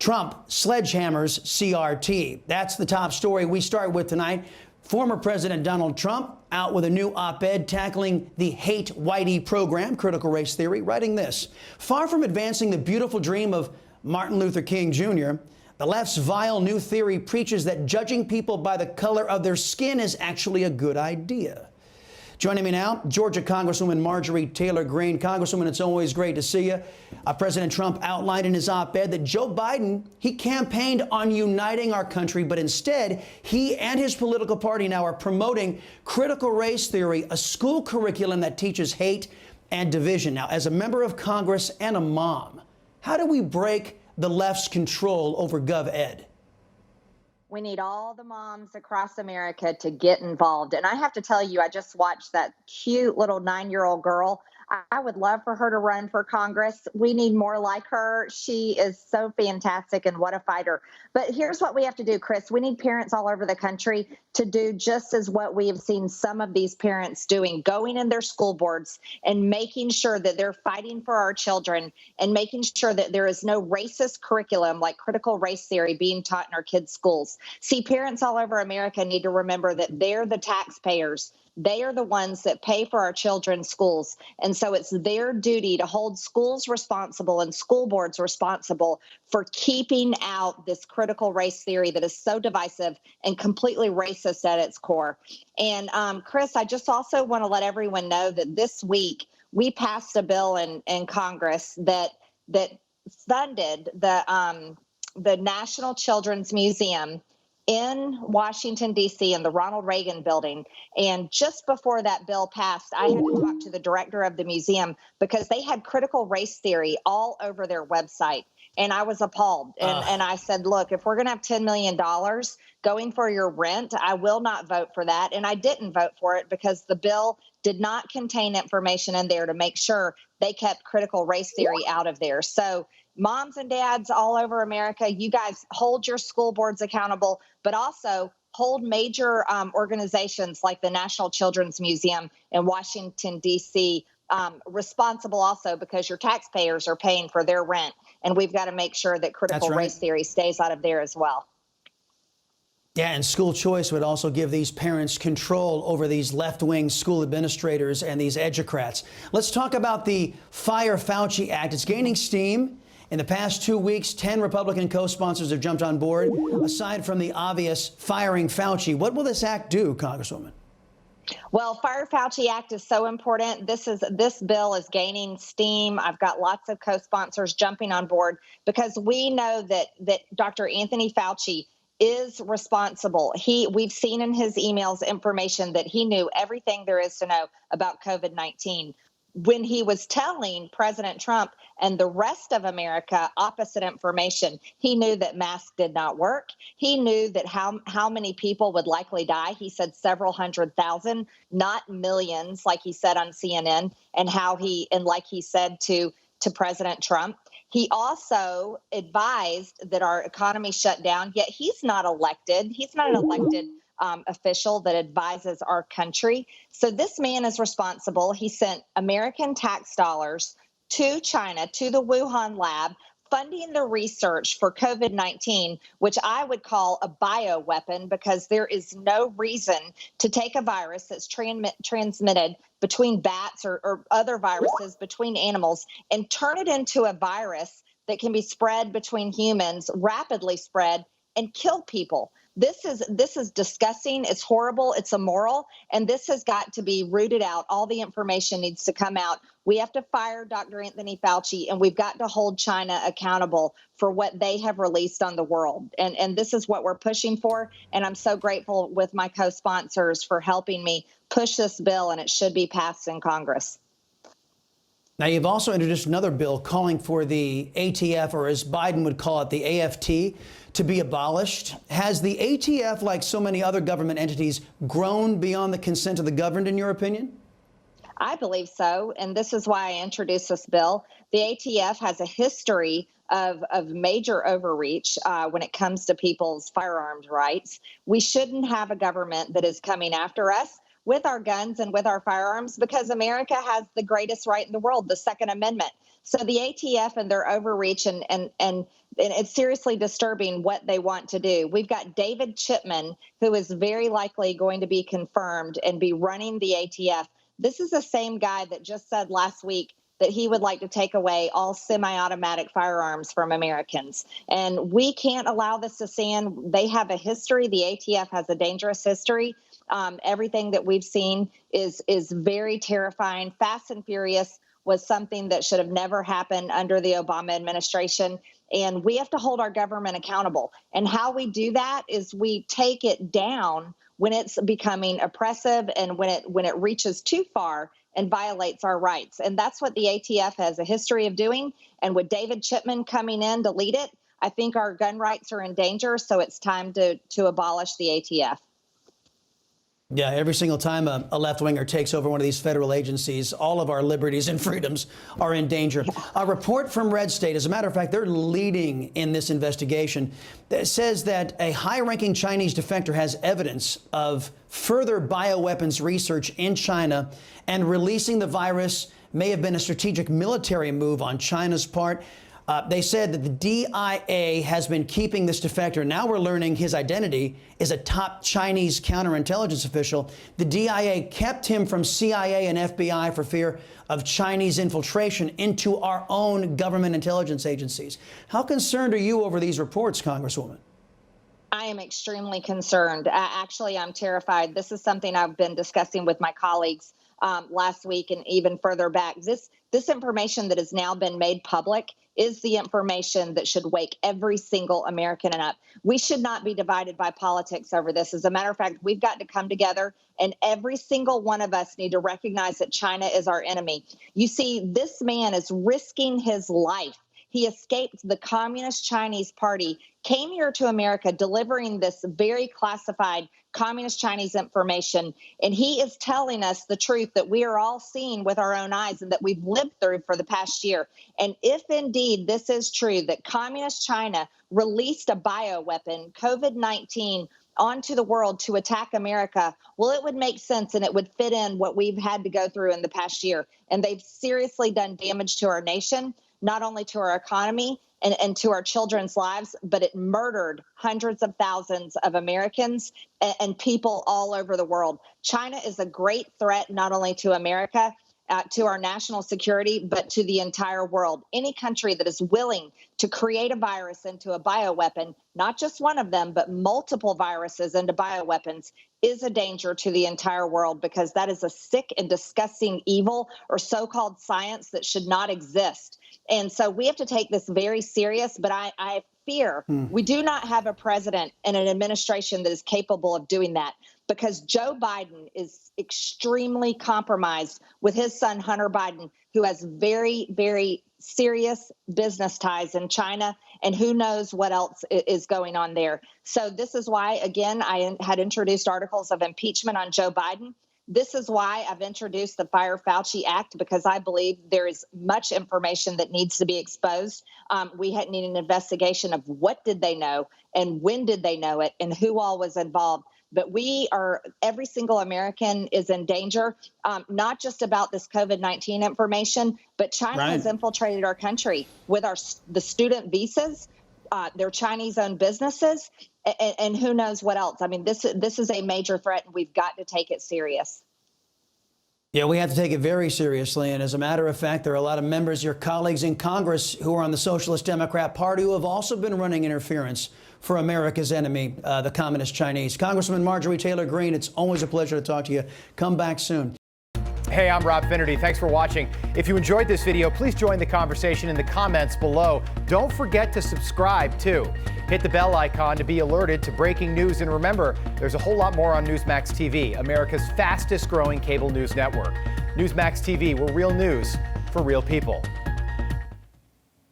Trump sledgehammers CRT. That's the top story we start with tonight. Former President Donald Trump out with a new op-ed tackling the Hate Whitey program, critical race theory, writing this: far from advancing the beautiful dream of Martin Luther King Jr., the left's vile new theory preaches that judging people by the color of their skin is actually a good idea. Joining me now, Georgia Congresswoman Marjorie Taylor Greene. Congresswoman, it's always great to see you. President Trump outlined in his op-ed that Joe Biden, he campaigned on uniting our country, but instead he and his political party now are promoting critical race theory, a school curriculum that teaches hate and division. Now, as a member of Congress and a mom, how do we break the left's control over GovEd? We need all the moms across America to get involved. And I have to tell you, I just watched that cute little 9-year-old girl. I would love for her to run for Congress. We need more like her. She is so fantastic, and what a fighter. But here's what we have to do, Chris. We need parents all over the country to do just as what we have seen some of these parents doing, going in their school boards and making sure that they're fighting for our children and making sure that there is no racist curriculum like critical race theory being taught in our kids' schools. See, parents all over America need to remember that they're the taxpayers. They are the ones that pay for our children's schools. And so it's their duty to hold schools responsible and school boards responsible for keeping out this critical race theory that is so divisive and completely racist at its core. And Chris, I just also want to let everyone know that this week we passed a bill in Congress that funded the National Children's Museum in Washington, D.C., in the Ronald Reagan building. And just before that bill passed, I had to talk to the director of the museum because they had critical race theory all over their website. And I was appalled. And I said, look, if we're going to have $10 million going for your rent, I will not vote for that. And I didn't vote for it because the bill did not contain information in there to make sure they kept critical race theory out of there. So moms and dads all over America, you guys hold your school boards accountable, but also hold major organizations like the National Children's Museum in Washington, D.C. Responsible also, because your taxpayers are paying for their rent. And we've got to make sure that critical race theory stays out of there as well. Yeah, and school choice would also give these parents control over these left-wing school administrators and these educrats. Let's talk about the Fire Fauci Act. It's gaining steam. In the past 2 weeks, 10 Republican co-sponsors have jumped on board. Aside from the obvious firing Fauci, what will this act do, Congresswoman? Well, Fire Fauci Act is so important. This bill is gaining steam. I've got lots of co-sponsors jumping on board because we know that Dr. Anthony Fauci is responsible. We've seen in his emails information that he knew everything there is to know about COVID-19. When he was telling President Trump and the rest of America opposite information, he knew that masks did not work. He knew that how many people would likely die. He said several 100,000, not millions, like he said on CNN, and like he said to President Trump. He also advised that our economy shut down, yet he's not elected. He's not an elected official that advises our country. So this man is responsible. He sent American tax dollars to China, to the Wuhan lab, funding the research for COVID-19, which I would call a bioweapon, because there is no reason to take a virus that's transmitted between bats or other viruses between animals and turn it into a virus that can be spread between humans, rapidly spread, and kill people. This is disgusting. It's horrible. It's immoral. And this has got to be rooted out. All the information needs to come out. We have to fire Dr. Anthony Fauci, and we've got to hold China accountable for what they have released on the world. And this is what we're pushing for. And I'm so grateful with my co-sponsors for helping me push this bill, and it should be passed in Congress. Now, you've also introduced another bill calling for the ATF, or as Biden would call it, the AFT, to be abolished. Has the ATF, like so many other government entities, grown beyond the consent of the governed, in your opinion? I believe so, and this is why I introduced this bill. The ATF has a history of major overreach when it comes to people's firearms rights. We shouldn't have a government that is coming after us. with our guns and with our firearms because America has the greatest right in the world, the Second Amendment. So the ATF and their overreach and it's seriously disturbing what they want to do. We've got David Chipman, who is very likely going to be confirmed and be running the ATF. This is the same guy that just said last week that he would like to take away all semi-automatic firearms from Americans. And we can't allow this to stand. They have a history. The ATF has a dangerous history. Everything that we've seen is very terrifying. Fast and Furious was something that should have never happened under the Obama administration. And we have to hold our government accountable. And how we do that is we take it down when it's becoming oppressive and when it reaches too far and violates our rights. And that's what the ATF has a history of doing. And with David Chipman coming in to lead it, I think our gun rights are in danger. So it's time to abolish the ATF. Yeah, every single time a left-winger takes over one of these federal agencies, all of our liberties and freedoms are in danger. A report from Red State, as a matter of fact, they're leading in this investigation, that says that a high-ranking Chinese defector has evidence of further bioweapons research in China, and releasing the virus may have been a strategic military move on China's part. They said that the DIA has been keeping this defector. Now we're learning his identity is a top Chinese counterintelligence official. The DIA kept him from CIA and FBI for fear of Chinese infiltration into our own government intelligence agencies. How concerned are you over these reports, Congresswoman? I am extremely concerned. Actually, I'm terrified. This is something I've been discussing with my colleagues last week and even further back. This information that has now been made public is the information that should wake every single American up. We should not be divided by politics over this. As a matter of fact, we've got to come together, and every single one of us need to recognize that China is our enemy. You see, this man is risking his life. He escaped the Communist Chinese Party, came here to America delivering this very classified Communist Chinese information, and he is telling us the truth that we are all seeing with our own eyes and that we've lived through for the past year. And if indeed this is true, that Communist China released a bioweapon, COVID-19, onto the world to attack America, well, it would make sense and it would fit in what we've had to go through in the past year. And they've seriously done damage to our nation, not only to our economy and to our children's lives, but it murdered hundreds of thousands of Americans and people all over the world. China is a great threat, not only to America, to our national security, but to the entire world. Any country that is willing to create a virus into a bioweapon, not just one of them, but multiple viruses into bioweapons, is a danger to the entire world, because that is a sick and disgusting evil or so-called science that should not exist. And so we have to take this very serious, but I fear we do not have a president and an administration that is capable of doing that, because Joe Biden is extremely compromised with his son, Hunter Biden, who has very, very serious business ties in China, and who knows what else is going on there. So this is why, again, I had introduced articles of impeachment on Joe Biden. This is why I've introduced the Fire Fauci Act, because I believe there is much information that needs to be exposed. We need an investigation of what did they know and when did they know it and who all was involved. But every single American is in danger, not just about this COVID-19 information, but China has infiltrated our country with the student visas, their Chinese-owned businesses, and who knows what else. I mean, this is a major threat, and we've got to take it serious. Yeah, we have to take it very seriously. And as a matter of fact, there are a lot of members, your colleagues in Congress, who are on the Socialist Democrat Party, who have also been running interference for America's enemy, the Communist Chinese. Congresswoman Marjorie Taylor Greene, it's always a pleasure to talk to you. Come back soon. Hey, I'm Rob Finnerty. Thanks for watching. If you enjoyed this video, please join the conversation in the comments below. Don't forget to subscribe, too. Hit the bell icon to be alerted to breaking news. And remember, there's a whole lot more on Newsmax TV, America's fastest growing cable news network. Newsmax TV, we're real news for real people.